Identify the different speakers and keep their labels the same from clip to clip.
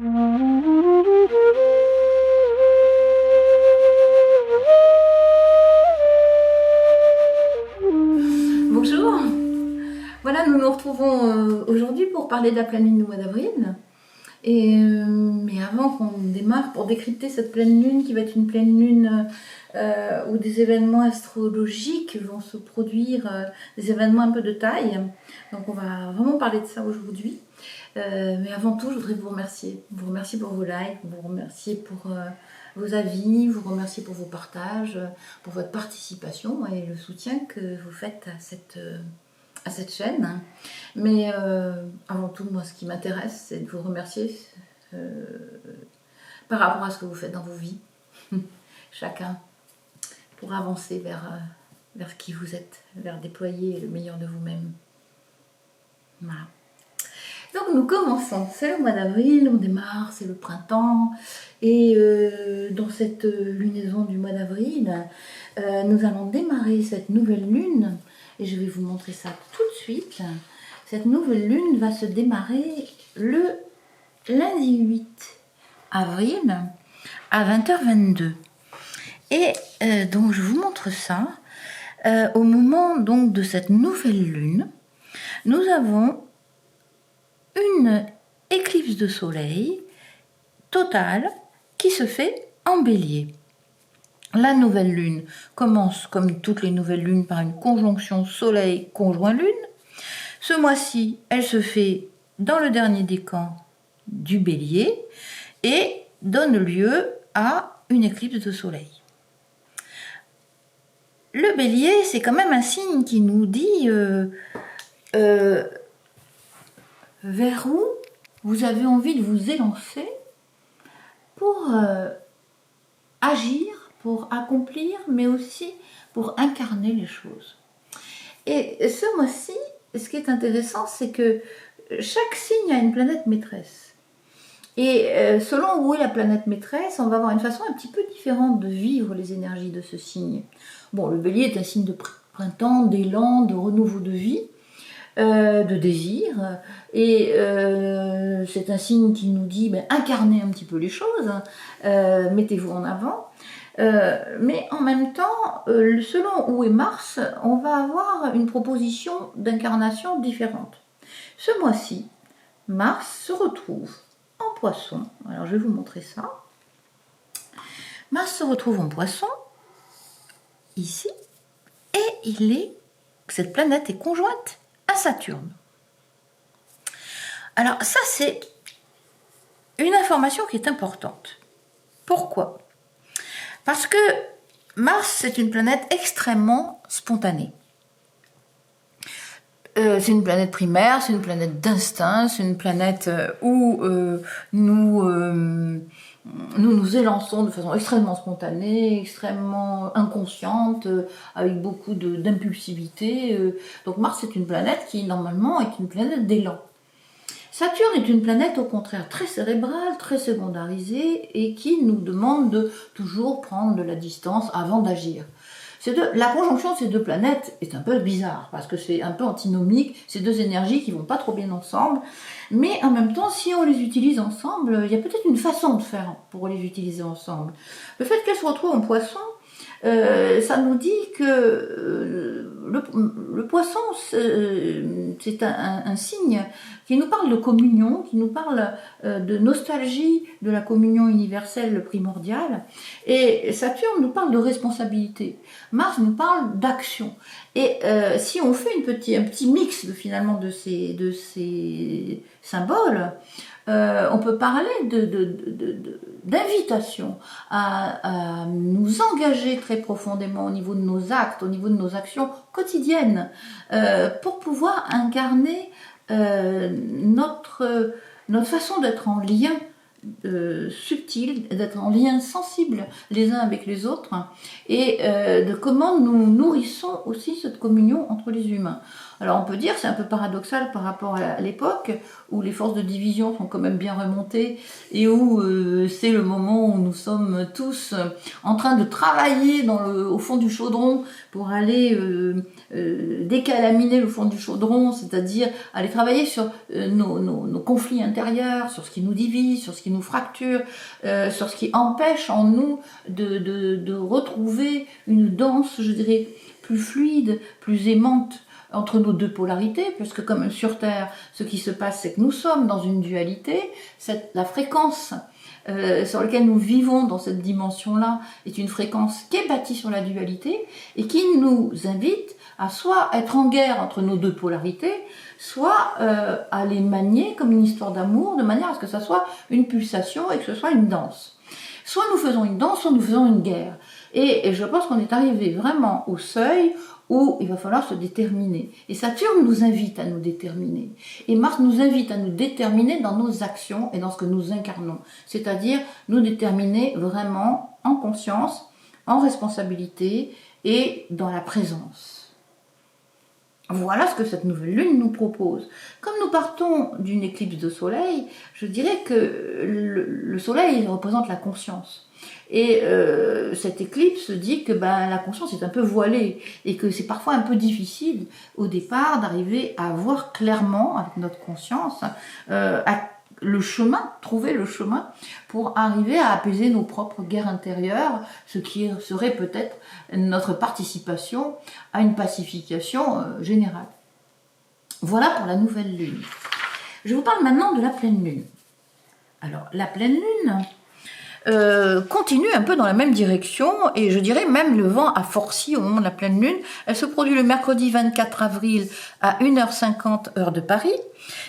Speaker 1: Bonjour, voilà, nous nous retrouvons aujourd'hui pour parler de la pleine lune du mois d'avril. Mais avant qu'on démarre, pour décrypter cette pleine lune qui va être une pleine lune où des événements astrologiques vont se produire, des événements un peu de taille. Donc on va vraiment parler de ça aujourd'hui. Mais avant tout, je voudrais vous remercier. Vous remercier pour vos likes, vous remercier pour vos avis, vous remercier pour vos partages, pour votre participation et le soutien que vous faites à cette chaîne. Mais avant tout, moi, ce qui m'intéresse, c'est de vous remercier par rapport à ce que vous faites dans vos vies, chacun, pour avancer vers qui vous êtes, vers déployer le meilleur de vous-même. Voilà. Donc nous commençons, c'est le mois d'avril, on démarre, c'est le printemps, et dans cette lunaison du mois d'avril, nous allons démarrer cette nouvelle lune, et je vais vous montrer ça tout de suite. Cette nouvelle lune va se démarrer le lundi 8 avril à 20h22. Et donc je vous montre ça. Au moment donc de cette nouvelle lune, nous avons une éclipse de soleil totale qui se fait en bélier. La nouvelle lune commence, comme toutes les nouvelles lunes, par une conjonction soleil conjoint lune. Ce mois-ci, elle se fait dans le dernier décan du bélier et donne lieu à une éclipse de soleil. Le bélier, c'est quand même un signe qui nous dit vers où vous avez envie de vous élancer pour agir, pour accomplir, mais aussi pour incarner les choses. Et ce mois-ci, ce qui est intéressant, c'est que chaque signe a une planète maîtresse. Et selon où est la planète maîtresse, on va avoir une façon un petit peu différente de vivre les énergies de ce signe. Bon, le bélier est un signe de printemps, d'élan, de renouveau de vie, de désir, et c'est un signe qui nous dit incarnez un petit peu les choses, mettez-vous en avant. Mais en même temps, selon où est Mars, on va avoir une proposition d'incarnation différente. Ce mois-ci, Mars se retrouve en Poisson. Alors je vais vous montrer ça. Mars se retrouve en Poisson, ici, et cette planète est conjointe à Saturne. Alors ça, c'est une information qui est importante. Pourquoi ? Parce que Mars, c'est une planète extrêmement spontanée. C'est une planète primaire, c'est une planète d'instinct, c'est une planète où nous nous élançons de façon extrêmement spontanée, extrêmement inconsciente, avec beaucoup d'impulsivité. Donc Mars est une planète qui, normalement, est une planète d'élan. Saturne est une planète au contraire très cérébrale, très secondarisée et qui nous demande de toujours prendre de la distance avant d'agir. La conjonction de ces deux planètes est un peu bizarre parce que c'est un peu antinomique, ces deux énergies qui vont pas trop bien ensemble, mais en même temps, si on les utilise ensemble, il y a peut-être une façon de faire pour les utiliser ensemble. Le fait qu'elles se retrouvent en Poisson, ça nous dit que le poisson, c'est un signe qui nous parle de communion, qui nous parle de nostalgie de la communion universelle primordiale. Et Saturne nous parle de responsabilité. Mars nous parle d'action. Et si on fait un petit mix finalement de ces symboles, on peut parler d'invitation à nous engager très profondément au niveau de nos actes, au niveau de nos actions quotidiennes, pour pouvoir incarner notre façon d'être en lien subtil, d'être en lien sensible les uns avec les autres, et de comment nous nourrissons aussi cette communion entre les humains. Alors on peut dire, c'est un peu paradoxal par rapport à l'époque, où les forces de division sont quand même bien remontées, et où c'est le moment où nous sommes tous en train de travailler au fond du chaudron pour aller décalaminer le fond du chaudron, c'est-à-dire aller travailler sur nos conflits intérieurs, sur ce qui nous divise, sur ce qui nous fracture, sur ce qui empêche en nous de retrouver une danse, je dirais, plus fluide, plus aimante entre nos deux polarités, puisque comme sur Terre, ce qui se passe, c'est que nous sommes dans une dualité, la fréquence sur laquelle nous vivons dans cette dimension-là est une fréquence qui est bâtie sur la dualité et qui nous invite à soit être en guerre entre nos deux polarités, soit à les manier comme une histoire d'amour, de manière à ce que ça soit une pulsation et que ce soit une danse. Soit nous faisons une danse, soit nous faisons une guerre. Et je pense qu'on est arrivé vraiment au seuil où il va falloir se déterminer. Et Saturne nous invite à nous déterminer. Et Mars nous invite à nous déterminer dans nos actions et dans ce que nous incarnons. C'est-à-dire nous déterminer vraiment en conscience, en responsabilité et dans la présence. Voilà ce que cette nouvelle lune nous propose. Comme nous partons d'une éclipse de soleil, je dirais que le soleil représente la conscience. Et cette éclipse dit que la conscience est un peu voilée et que c'est parfois un peu difficile au départ d'arriver à voir clairement avec notre conscience trouver le chemin pour arriver à apaiser nos propres guerres intérieures, ce qui serait peut-être notre participation à une pacification générale. Voilà pour la nouvelle lune. Je vous parle maintenant de la pleine lune. Alors, la pleine lune continue un peu dans la même direction et je dirais même le vent a forci au moment de la pleine lune. Elle se produit le mercredi 24 avril à 1h50 heure de Paris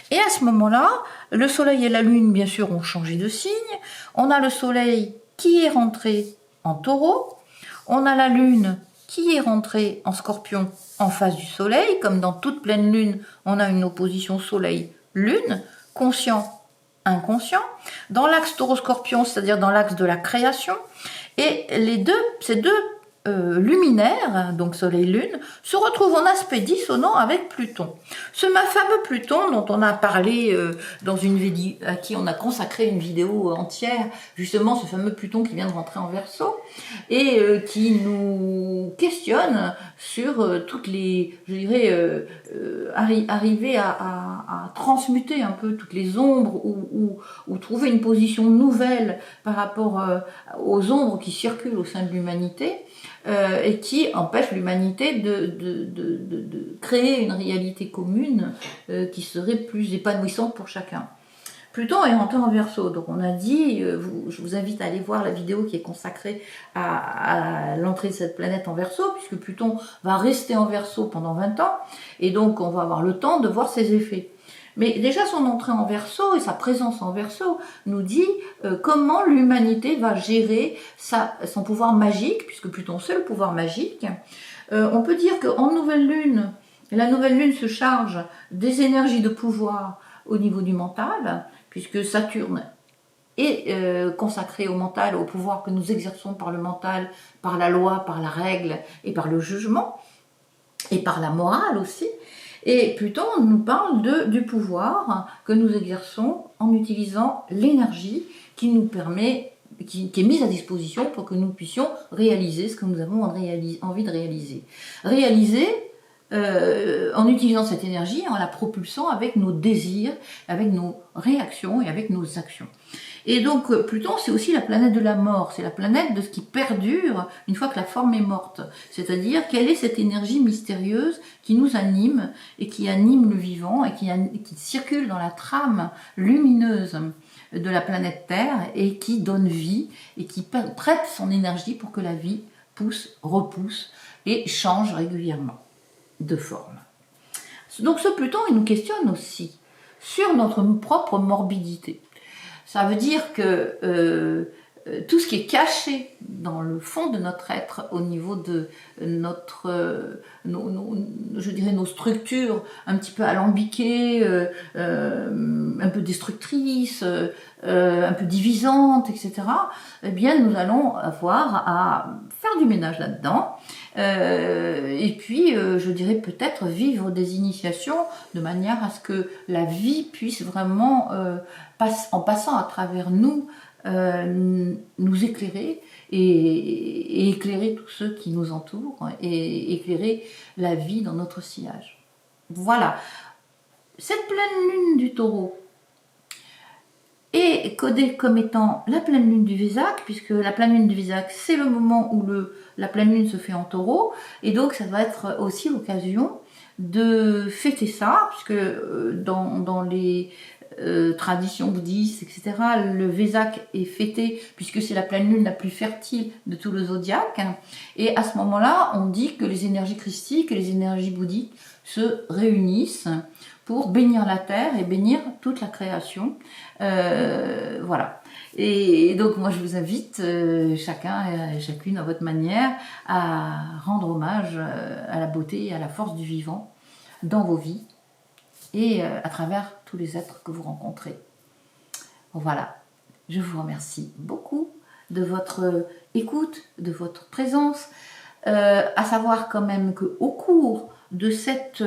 Speaker 1: et à ce moment-là, le soleil et la lune bien sûr ont changé de signe. On a le soleil qui est rentré en taureau, on a la lune qui est rentrée en scorpion en face du soleil, comme dans toute pleine lune, on a une opposition soleil-lune, conscient inconscient, dans l'axe taureau-scorpion, c'est-à-dire dans l'axe de la création, et ces deux luminaires, donc soleil-lune, se retrouvent en aspect dissonant avec Pluton. Ce fameux Pluton dont on a parlé dans une vidéo, à qui on a consacré une vidéo entière, justement ce fameux Pluton qui vient de rentrer en Verseau, et qui nous questionne sur toutes les, je dirais, arriver à transmuter un peu toutes les ombres ou trouver une position nouvelle par rapport aux ombres qui circulent au sein de l'humanité et qui empêchent l'humanité de créer une réalité commune qui serait plus épanouissante pour chacun. Pluton est rentré en Verseau, donc on a dit, je vous invite à aller voir la vidéo qui est consacrée à l'entrée de cette planète en Verseau, puisque Pluton va rester en Verseau pendant 20 ans, et donc on va avoir le temps de voir ses effets. Mais déjà son entrée en Verseau et sa présence en Verseau nous dit comment l'humanité va gérer son pouvoir magique, puisque Pluton c'est le pouvoir magique. On peut dire qu'en nouvelle lune, la nouvelle lune se charge des énergies de pouvoir au niveau du mental, puisque Saturne est consacré au mental, au pouvoir que nous exerçons par le mental, par la loi, par la règle et par le jugement, et par la morale aussi. Et Pluton nous parle du pouvoir que nous exerçons en utilisant l'énergie qui nous permet, qui est mise à disposition pour que nous puissions réaliser ce que nous avons envie de réaliser. Réaliser en utilisant cette énergie, en la propulsant avec nos désirs, avec nos réactions et avec nos actions. Et donc Pluton, c'est aussi la planète de la mort, c'est la planète de ce qui perdure une fois que la forme est morte. C'est-à-dire quelle est cette énergie mystérieuse qui nous anime et qui anime le vivant et qui circule dans la trame lumineuse de la planète Terre et qui donne vie et qui prête son énergie pour que la vie pousse, repousse et change régulièrement de forme. Donc ce Pluton, il nous questionne aussi sur notre propre morbidité. Ça veut dire que tout ce qui est caché dans le fond de notre être, au niveau de je dirais nos structures un petit peu alambiquées, un peu destructrices, un peu divisantes, etc., eh bien nous allons avoir à faire du ménage là-dedans Et puis, je dirais peut-être vivre des initiations de manière à ce que la vie puisse vraiment, en passant à travers nous, nous éclairer et éclairer tous ceux qui nous entourent et éclairer la vie dans notre sillage. Voilà. Cette pleine lune du Taureau est codée comme étant la pleine lune du Vésac, puisque la pleine lune du Vésac, c'est le moment où la pleine lune se fait en Taureau, et donc ça va être aussi l'occasion de fêter ça, puisque dans les traditions bouddhistes, etc., le Vésac est fêté, puisque c'est la pleine lune la plus fertile de tout le zodiaque, et à ce moment-là, on dit que les énergies christiques et les énergies bouddhiques se réunissent pour bénir la terre et bénir toute la création. Voilà. Et donc moi je vous invite, chacun et chacune à votre manière, à rendre hommage à la beauté et à la force du vivant dans vos vies et à travers tous les êtres que vous rencontrez. Voilà. Je vous remercie beaucoup de votre écoute, de votre présence. À savoir quand même qu'au cours de cette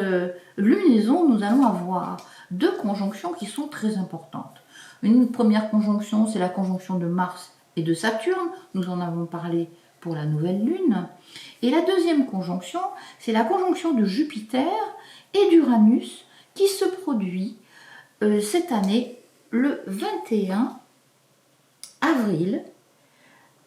Speaker 1: lunaison, nous allons avoir deux conjonctions qui sont très importantes. Une première conjonction, c'est la conjonction de Mars et de Saturne. Nous en avons parlé pour la nouvelle lune. Et la deuxième conjonction, c'est la conjonction de Jupiter et d'Uranus qui se produit cette année le 21 avril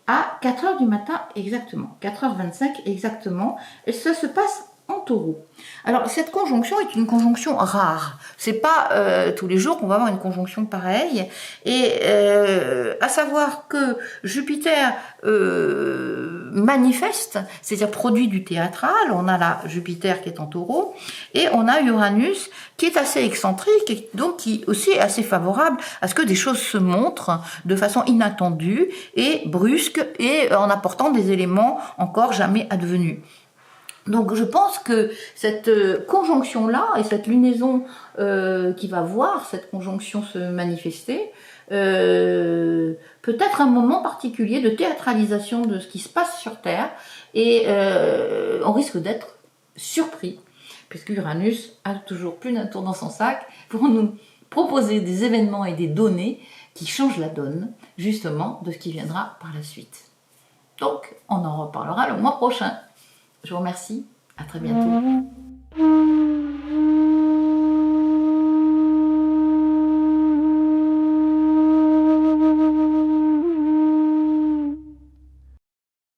Speaker 1: à 4h du matin exactement, 4h25 exactement, et ça se passe en Taureau. Alors cette conjonction est une conjonction rare, c'est pas tous les jours qu'on va avoir une conjonction pareille, et à savoir que Jupiter manifeste, c'est-à-dire produit du théâtral, on a là Jupiter qui est en Taureau, et on a Uranus qui est assez excentrique, et donc qui aussi est assez favorable à ce que des choses se montrent de façon inattendue et brusque, et en apportant des éléments encore jamais advenus. Donc je pense que cette conjonction-là et cette lunaison qui va voir cette conjonction se manifester peut être un moment particulier de théâtralisation de ce qui se passe sur Terre, et on risque d'être surpris, puisque Uranus a toujours plus d'un tour dans son sac pour nous proposer des événements et des données qui changent la donne justement de ce qui viendra par la suite. Donc on en reparlera le mois prochain. Je vous remercie, à très bientôt.